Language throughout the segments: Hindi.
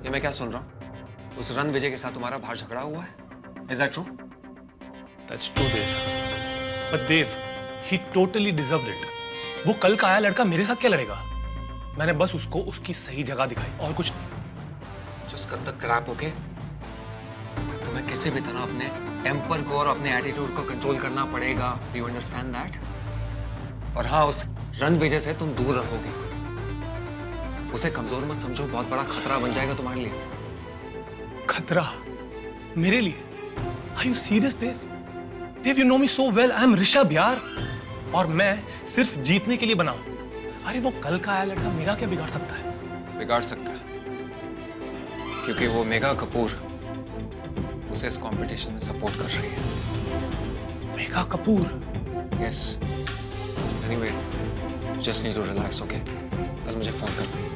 ये मैं क्या सुन रहा हूँ? उस रन विजय के साथ तुम्हारा बाहर झगड़ा हुआ है? Is that true? That's true, Dev. But Dev, he totally deserved it. वो कल का आया लड़का मेरे साथ क्या लड़ेगा? मैंने बस उसको उसकी सही जगह दिखाई और कुछ नहीं। Just cut the crap, okay? तुम्हें किसी भी तरह अपने टेम्पर को और अपने एटीट्यूड को कंट्रोल करना पड़ेगा। Do you understand that? और हाँ, उस रन विजय से तुम दूर रहोगे। उसे कमजोर मत समझो, बहुत बड़ा खतरा बन जाएगा तुम्हारे लिए। खतरा? मेरे लिए? Are you serious, Dev? Dev, you know me so well. I am Rishabh यार। और मैं सिर्फ जीतने के लिए बना हूं। अरे वो कल का आया लड़का मेरा क्या बिगाड़ सकता है? बिगाड़ सकता है, क्योंकि वो मेघा कपूर उसे इस कंपटीशन में सपोर्ट कर रही है। Megha Kapoor? Yes. Anyway, just need to relax, okay? कल मुझे फोन कर दो।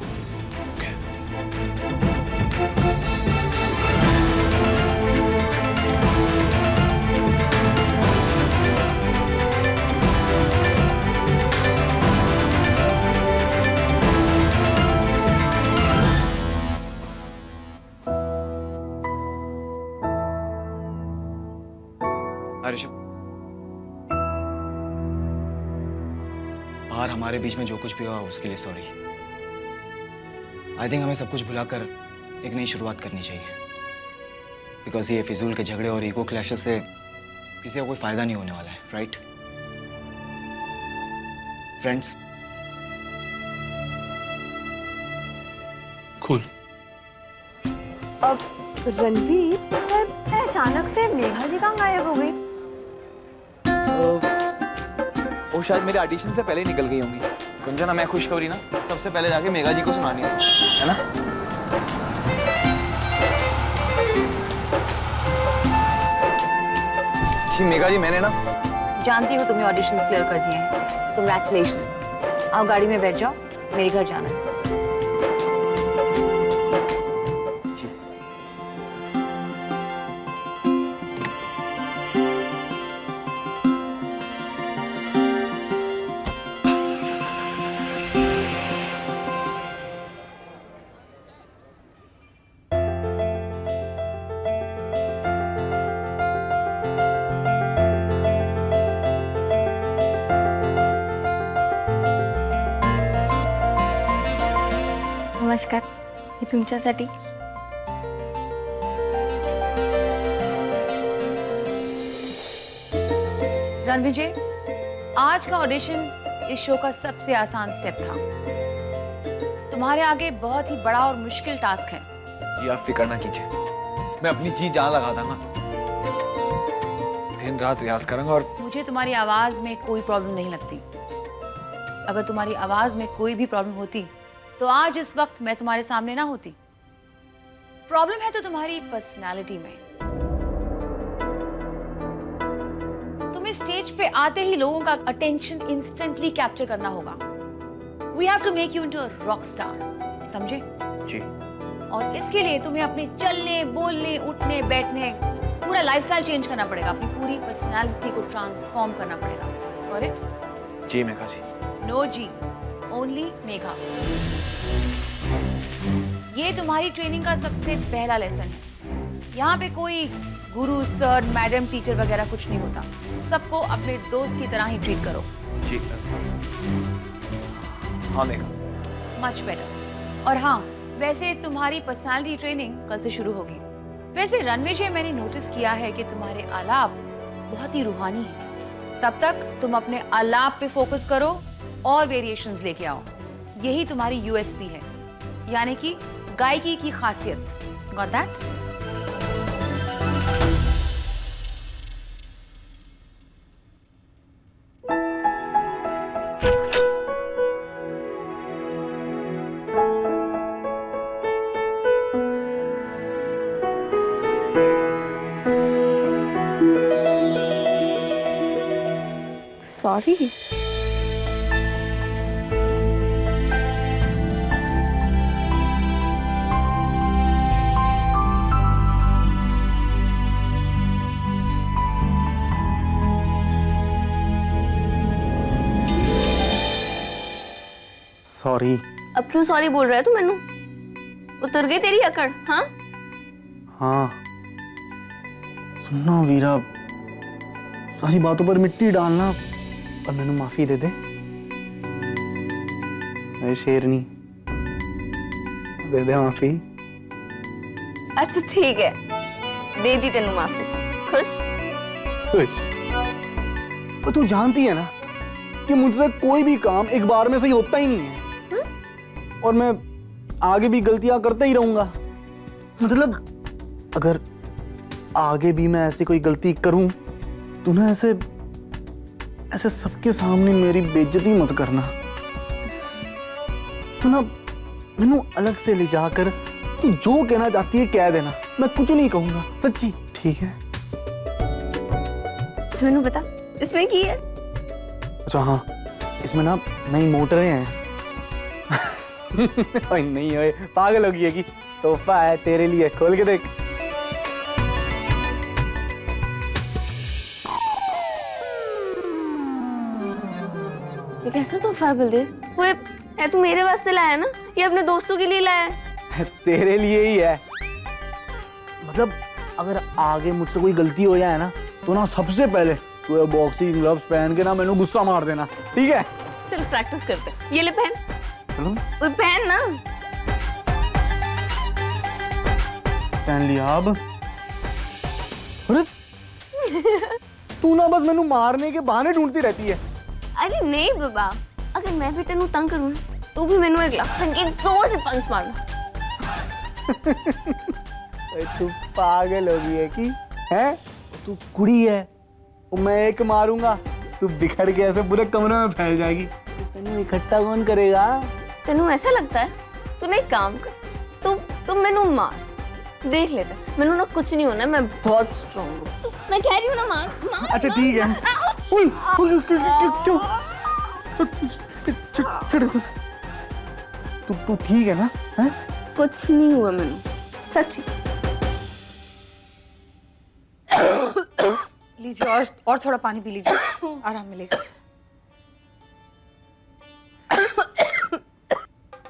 ऋषभ, बाहर हमारे बीच में जो कुछ भी हुआ उसके लिए सॉरी। आई थिंक हमें सब कुछ भुलाकर एक नई शुरुआत करनी चाहिए, बिकॉज ये फिजूल के झगड़े और ईगो क्लैशेस से किसी का कोई फायदा नहीं होने वाला है, राइट? Friends, cool. अब रणवीर, अचानक से मेघा जी कहाँ गायब हो गई? वो शायद मेरे ऑडिशन से पहले ही निकल गई होंगी। कुंजन, हमें खुशखबरी ना सबसे पहले जाके मेघा जी को सुनानी है ना? जी मेघा जी, मैंने ना जानती हूँ तुम्हें ऑडिशंस क्लियर कर दिए हैं। कांग्रेचुलेशन। आओ गाड़ी में बैठ जाओ, मेरे घर जाना है। नमस्कार, हे तुमच्यासाठी। रणविजय, आज का ऑडिशन इस शो का सबसे आसान स्टेप था। तुम्हारे आगे बहुत ही बड़ा और मुश्किल टास्क है। जी आप फिक्र ना कीजिए, मैं अपनी जी जान लगा दूंगा, दिन रात रियाज करूंगा। और मुझे तुम्हारी आवाज में कोई प्रॉब्लम नहीं लगती। अगर तुम्हारी आवाज में कोई भी प्रॉब्लम होती तो आज इस वक्त मैं तुम्हारे सामने ना होती। प्रॉब्लम है तो तुम्हारी पर्सनालिटी में। तुम्हें स्टेज पे आते ही लोगों का अटेंशन इंस्टेंटली कैप्चर करना होगा। We have to make you into a rock star, समझे? जी। और इसके लिए तुम्हें अपने चलने, बोलने, उठने, बैठने, पूरा लाइफस्टाइल चेंज करना पड़ेगा। अपनी पूरी पर्सनालिटी को ट्रांसफॉर्म करना पड़ेगा। Got it? जी मेघा जी। नो जी, ओनली मेघा। ये तुम्हारी ट्रेनिंग का सबसे पहला लेसन है। यहाँ पे कोई गुरु, सर, मैडम, टीचर वगैरह कुछ नहीं होता। सबको अपने दोस्त की तरह ही ट्रीट करो। जी हाँ मेघा। Much better. और हाँ, वैसे तुम्हारी पर्सनालिटी ट्रेनिंग कल से शुरू होगी। वैसे रणविजय, मैंने नोटिस किया है कि तुम्हारे आलाप बहुत ही रूहानी है। तब तक तुम अपने आलाप पे फोकस करो और वेरिएशंस लेके आओ। यही तुम्हारी यूएसपी है, यानी कि गायकी की खासियत। Got that? सॉरी। सॉरी। अब क्यों सॉरी बोल रहा है तू मैनू? उतर गई तेरी अकड़? हाँ हाँ सुनना वीरा, सारी बातों पर मिट्टी डालना और मैंने माफी दे दे। अरे शेरनी, दे दे माफी। अच्छा ठीक है, दे दी तेनू माफी। खुश? खुश। और तू जानती है ना कि मुझसे कोई भी काम एक बार में सही होता ही नहीं है। और मैं आगे भी गलतियां करता ही रहूंगा। मतलब अगर आगे भी मैं ऐसी कोई गलती करूं तो ना ऐसे ऐसे सबके सामने मेरी बेइज्जती मत करना। तो ना मैनू अलग से ले जाकर तू जो कहना चाहती है कह देना, मैं कुछ नहीं कहूंगा, सच्ची। ठीक है? अच्छा मैनू बता, इसमें की है? अच्छा हाँ, इसमें ना नई मोटरें हैं। ओए नहीं ओए, पागल हो गई है कि तोहफा है तेरे लिए, खोल के देख। ये कैसा तोहफा है बलदेव? वो ये तू मेरे वास्ते लाया है ना, ये अपने दोस्तों के लिए लाया है? तेरे लिए ही है। मतलब अगर आगे मुझसे कोई गलती हो जाए ना तो ना सबसे पहले तू ये बॉक्सिंग ग्लव्स पहन के ना मैंने गुस्सा मार देना, ठीक है? चल प्रैक्टिस करते हैं। ये ले पहन। चलो वो पहन ना। पहन लिया अब। अरे तू ना बस मैनू मारने के बहाने ढूंढती रहती है। अरे नहीं बाबा, अगर मैं भी तेनू तंग करूँ ना, तू भी मैनू एक लखन के जोर से पंच मारना। तू पागल हो गई है कि? हैं? तू कुड़ी है, और मैं एक मारूंगा तू बिखर के ऐसे पूरे कमरे में फैल जाएगी। तेनू इकट्ठा कौन करेगा? तेनू ऐसा लगता है? तूने एक काम कर, तू मैनू मार, देख लेते। मैनू ना कुछ नहीं होना, मैं बहुत स्ट्रॉन्ग हूँ। मैं कह रही हूँ ना, मार मार। अच्छा ठीक है। उई, उई, क्यों? तू ठीक है ना? हैं? कुछ नहीं हुआ मैनू, सच्ची। लीजिए और थोड़ा पानी पी लीजिए, आराम मिलेगा।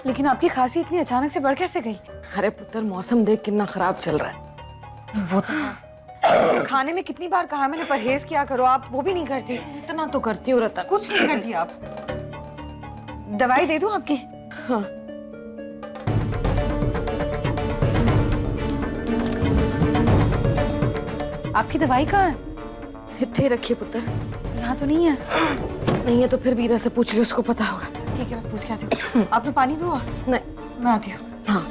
लेकिन आपकी खांसी इतनी अचानक से बढ़ कैसे गई? अरे पुत्र, मौसम देख कितना खराब चल रहा है। वो तो खाने में कितनी बार कहा मैंने परहेज किया करो, आप वो भी नहीं करती। इतना तो करती हूँ रतन। कुछ नहीं करती आप। दवाई दे दूं आपकी? हाँ। आपकी दवाई कहाँ है? इतने रखिए पुत्र। यहाँ तो नहीं है। नहीं है तो फिर वीरा से पूछ लो, उसको पता होगा। ठीक है, मैं पूछ के आती हूँ। आपने पानी दो और नहीं, मैं आती हूँ। हाँ।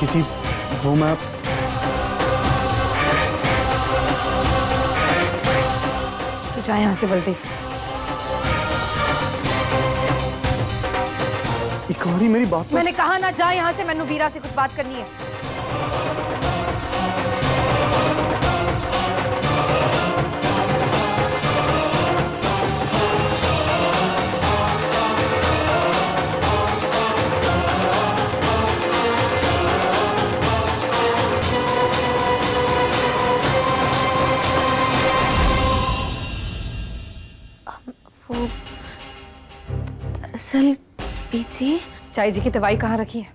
जी वो मैं तो जाए यहाँ से बलदेव। एक बारी मेरी बात मैंने कहा ना जा यहाँ से, मैंने वीरा से कुछ बात करनी है। दरअसल बीजी, चाय जी की दवाई कहाँ रखी है?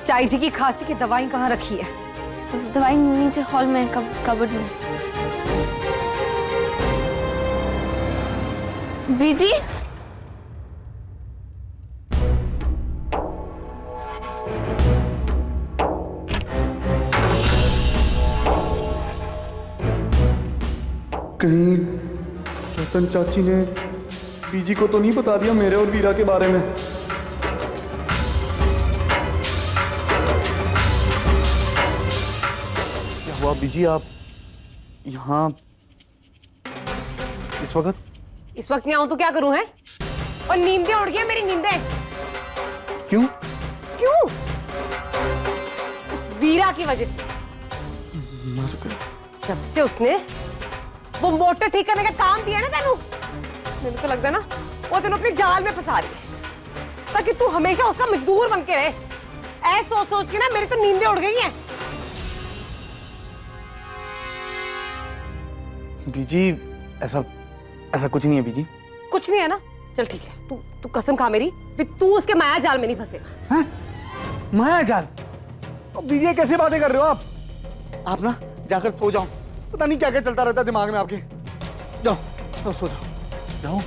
चाय जी की खांसी की दवाई कहाँ रखी है? दवाई नीचे हॉल में कबर्ड में। बीजी, कहीं रतन चाची ने बीजी को तो नहीं बता दिया मेरे और वीरा के बारे में? क्या हुआ बीजी, आप यहाँ इस वक्त? इस वक्त यहाँ हूं तो क्या करूं है? और नींदें उड़ गई हैं मेरी नींदें। क्यों? क्यों? उस वीरा की वजह से। मर गए। जब से उसने वो मोटर ठीक करने का काम दिया ना तेनू, मेरे को लगता है ना वो तेनू अपने जाल में फंसा रही है ताकि तू हमेशा उसका मजदूर बन के रहे। ऐसे सोच सोच के ना मेरी तो नींदें उड़ गई हैं। बीजी ऐसा कुछ नहीं है बीजी। कुछ नहीं है ना? चल ठीक है, तू कसम खा मेरी कि तू उसके माया जाल में नहीं फंसेगा। हैं? माया जाल? बीजी कैसे बातें कर रहे हो आप? आप ना जाकर सो जाओ, पता नहीं क्या क्या चलता रहता है दिमाग में आपके। जाओ सो जाओ, जाओ।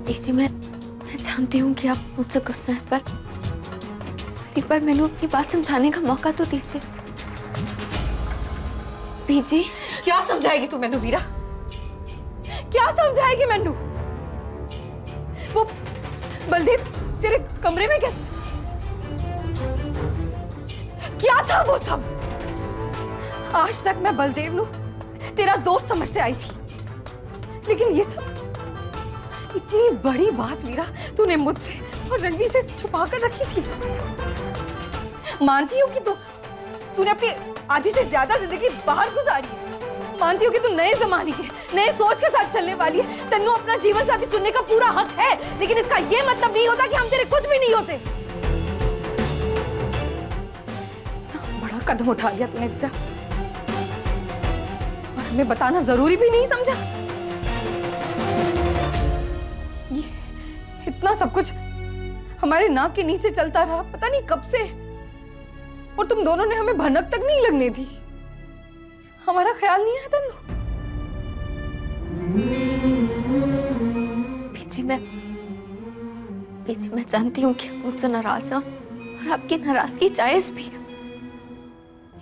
बीजी, मैं जानती हूँ कि आप मुझसे गुस्सा हैं, पर एक बार मैंने अपनी बात समझाने का मौका तो दीजिए। बीजी, क्या समझाएगी तू मैनू वीरा? क्या समझाएगी मैनू? वो बलदेव तेरे कमरे में कैसे? क्या था वो सब? आज तक मैं बलदेव नु तेरा दोस्त समझते आई थी, लेकिन ये सब इतनी बड़ी बात वीरा तूने मुझसे और रणवीर से छुपा कर रखी थी। मानती हूँ कि तूने अपनी आधी से ज्यादा जिंदगी बाहर गुजारी है। मानती हूँ कि तू नए जमाने के नए सोच के साथ चलने वाली है। तेनू अपना जीवन साथी चुनने का पूरा हक है, लेकिन इसका ये मतलब नहीं होता कि हम तेरे कुछ भी नहीं होते। इतना बड़ा कदम उठा लिया तूने वीरा, और हमें बताना जरूरी भी नहीं समझा। इतना सब कुछ हमारे नाक के नीचे चलता रहा, पता नहीं कब से, और तुम दोनों ने हमें भनक तक नहीं लगने दी। हमारा ख्याल नहीं आया तेनू? बीजी, मैं जानती हूँ कि आप मुझसे नाराज हैं और आपकी नाराजगी जायज भी है,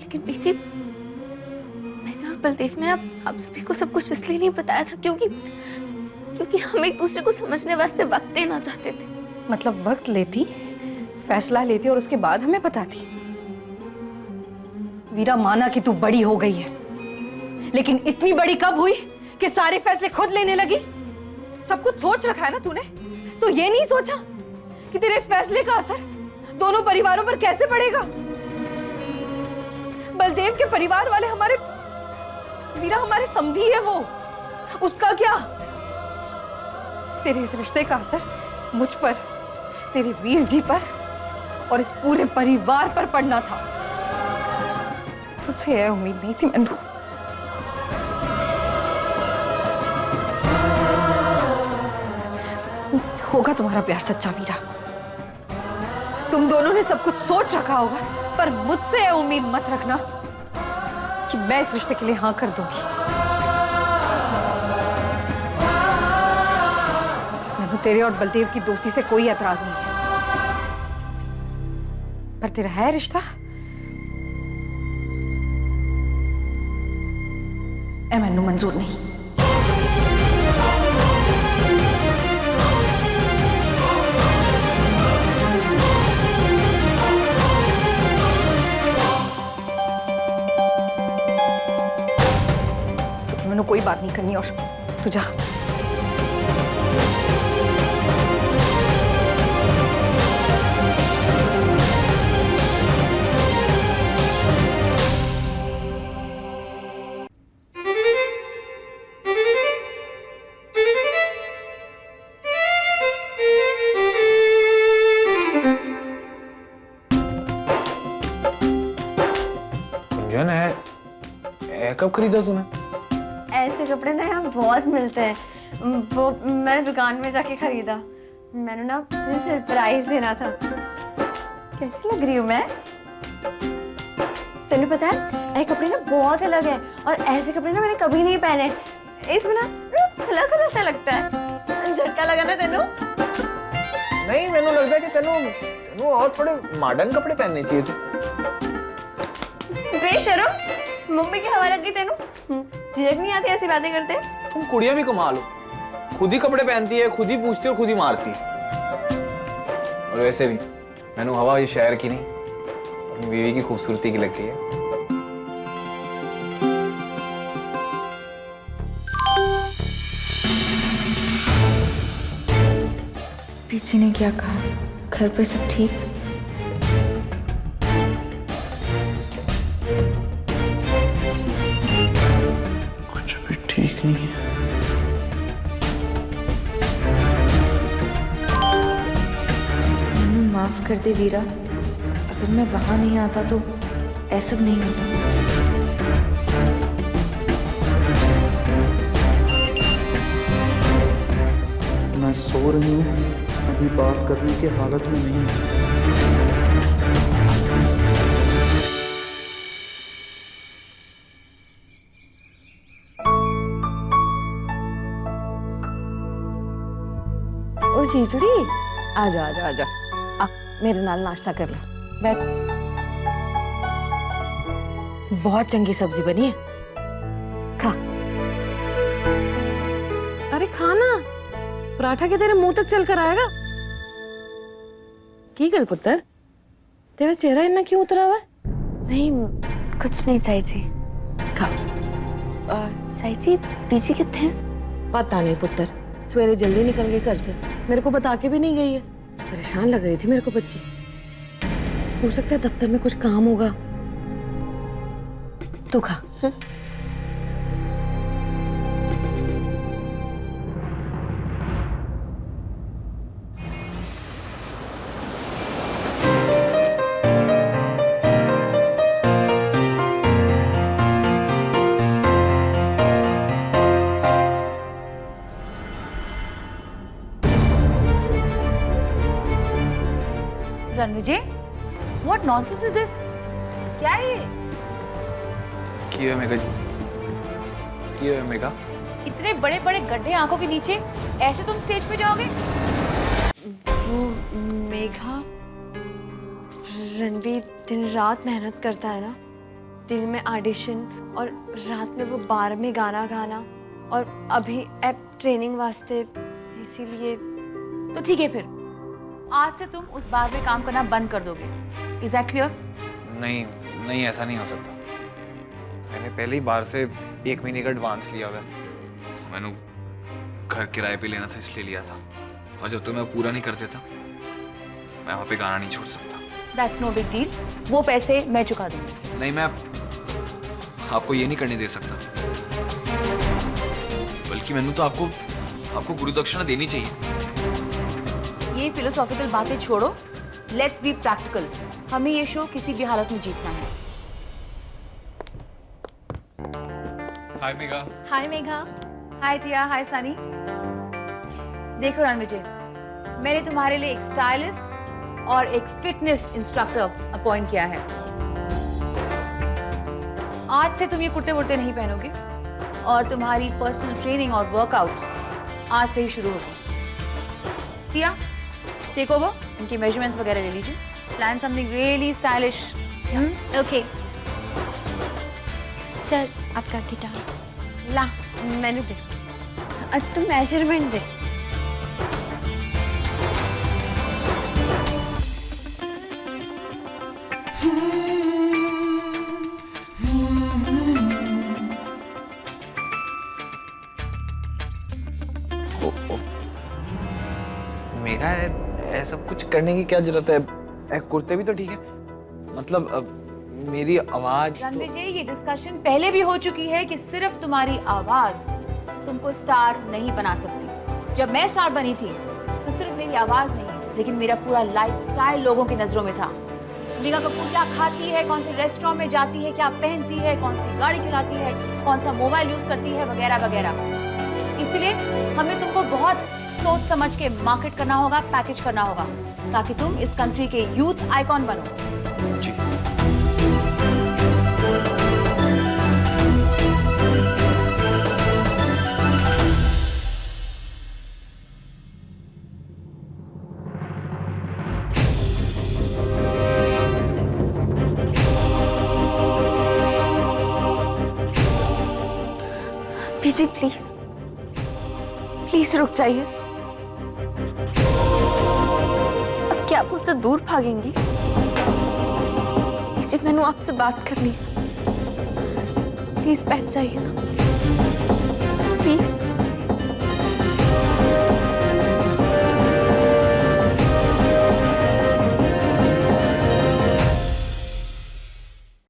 लेकिन बीजी, मैंने और बलदेव ने आप सभी को सब कुछ इसलिए नहीं बताया था क्योंकि हम एक दूसरे को समझने वास्ते वक्त देना चाहते थे। मतलब वक्त लेती, फैसला लेती और उसके बाद हमें बताती। वीरा, माना कि तू बड़ी हो गई है, लेकिन इतनी बड़ी कब हुई कि सारे फैसले खुद लेने लगी? सब कुछ सोच रखा है ना तूने, तो ये नहीं सोचा कि तेरे इस फैसले का असर दोनों परिवारों पर कैसे पड़ेगा? बलदेव के परिवार वाले हमारे वीरा हमारे समधी है, वो उसका क्या? तेरे इस रिश्ते का असर मुझ पर, तेरे वीर जी पर और इस पूरे परिवार पर पड़ना था। तुझसे यह उम्मीद नहीं थी मैनू। होगा तुम्हारा प्यार सच्चा वीरा, तुम दोनों ने सब कुछ सोच रखा होगा, पर मुझसे यह उम्मीद मत रखना कि मैं इस रिश्ते के लिए हाँ कर दूंगी। मैनू तेरे और बलदेव की दोस्ती से कोई एतराज नहीं है, पर तेरा है रिश्ता, मैनू मंजूर नहीं। बात नहीं करनी और तू जा। कुंजन है कब खरीदा तूने? ऐसे कपड़े ना यहाँ बहुत मिलते हैं। वो मैंने दुकान में जाके खरीदा। मैंने ना तुझे सरप्राइज देना था। कैसी लग रही हूँ मैं? तेने पता है ऐसे कपड़े ना बहुत अलग है और ऐसे कपड़े ना मैंने कभी नहीं पहने। इसमें ना खुला खुला सा लगता है। झटका लगा ना तेनू? नहीं, मैंने लगता है कि तेनू और थोड़े मॉडर्न कपड़े पहनने चाहिए थे। बेशर्म, मम्मी की हवा लग गई तेनू? झिझक नहीं आती ऐसी बातें करते? तुम कुड़ियां भी कमाल हो, खुद ही कपड़े पहनती है, खुद ही पूछती है और खुद ही मारती है। और वैसे भी मैंने हवा ये शहर की नहीं, अपनी बीवी की खूबसूरती की लग गई है। पीछे ने क्या कहा? घर पे सब ठीक? कुछ भी ठीक नहीं है। माफ कर दे वीरा, अगर मैं वहां नहीं आता तो ऐसा नहीं होता। मैं सो रही हूँ, अभी बात करने की हालत में नहीं हूँ। ओ चीचड़ी, आजा आजा आजा, आ मेरे नाल नाश्ता कर ले। बैठ। बहुत चंगी सब्जी बनी है, खा। अरे खाना, पराठा के तेरे मुंह तक चल कर आएगा। की गल पुत्र, तेरा चेहरा इतना क्यों उतरा हुआ है? नहीं, कुछ नहीं चाची जी। खा। चाची जी, पीछी कितने हैं? पता नहीं पुत्र, सवेरे जल्दी निकल गई घर से, मेरे को बता के भी नहीं गई है। परेशान लग रही थी मेरे को बच्ची। हो सकता है दफ्तर में कुछ काम होगा। तू खा। Ranvijay, what nonsense is this? क्या है ये? की है मेगा जी? की है मेगा? इतने बड़े बड़े गड्ढे आंखों के नीचे ऐसे तुम स्टेज पे जाओगे? वो मेघा, रणवीर दिन रात मेहनत करता है ना। दिन में ऑडिशन और रात में वो बार में गाना गाना और अभी ऐप ट्रेनिंग वास्ते, इसीलिए। तो ठीक है फिर, आज से तुम उस बार में काम करना बंद कर दोगे। Is that clear? नहीं नहीं, ऐसा नहीं हो सकता। मैंने पहले ही बाहर से 1 महीने का एडवांस लिया हुआ है। मैंने घर किराए पे लेना था इसलिए लिया था, और जब तक मैं पूरा नहीं कर देता मैं वहाँ पे गाना नहीं छोड़ सकता। That's no big deal. वो पैसे मैं चुका दूंगी। नहीं, मैं आपको ये नहीं करने दे सकता, बल्कि मैंने तो आपको गुरु दक्षिणा देनी चाहिए। ये फिलोसॉफिकल बातें छोड़ो, लेट्स बी प्रैक्टिकल। हमें ये शो किसी भी हालत में जीतना है। हाय मेगा। हाय मेघा। हाय टिया, हाय सनी। देखो रणविजय, मैंने तुम्हारे लिए एक स्टाइलिस्ट और एक फिटनेस इंस्ट्रक्टर अपॉइंट किया है। आज से तुम ये कुर्ते वुर्ते नहीं पहनोगे और तुम्हारी पर्सनल ट्रेनिंग और वर्कआउट आज से ही शुरू होगी। टिया, टेक ओवर, इनकी मेजरमेंट्स वगैरह ले लीजिए। Plan something really stylish. Okay sir, आपका गिटार ला, मैंने दे। तू मेजरमेंट दे। मेघा ऐसा कुछ करने की क्या जरूरत है? कुर्ते भी तो ठीक है, मतलब मेरी आवाज रणविजय, ये डिस्कशन पहले भी हो चुकी है कि सिर्फ तुम्हारी आवाज तुमको स्टार नहीं बना सकती। जब मैं स्टार बनी थी तो सिर्फ मेरी आवाज नहीं, लेकिन मेरा पूरा लाइफस्टाइल लोगों की नजरों में था। मीगा कपूर क्या खाती है, कौन से रेस्टोरेंट में जाती है, क्या पहनती है, कौन सी गाड़ी चलाती है, कौन सा मोबाइल यूज करती है, वगैरह वगैरह। इसलिए हमें तुमको बहुत सोच समझ के मार्केट करना होगा, पैकेज करना होगा, ताकि तुम इस कंट्री के यूथ आइकॉन बनो। जी। पीजी प्लीज प्लीज रुक जाइए। अब क्या आप मुझसे दूर भागेंगी? पीजी मैंने आपसे बात करनी है, प्लीज बैठ जाइए ना।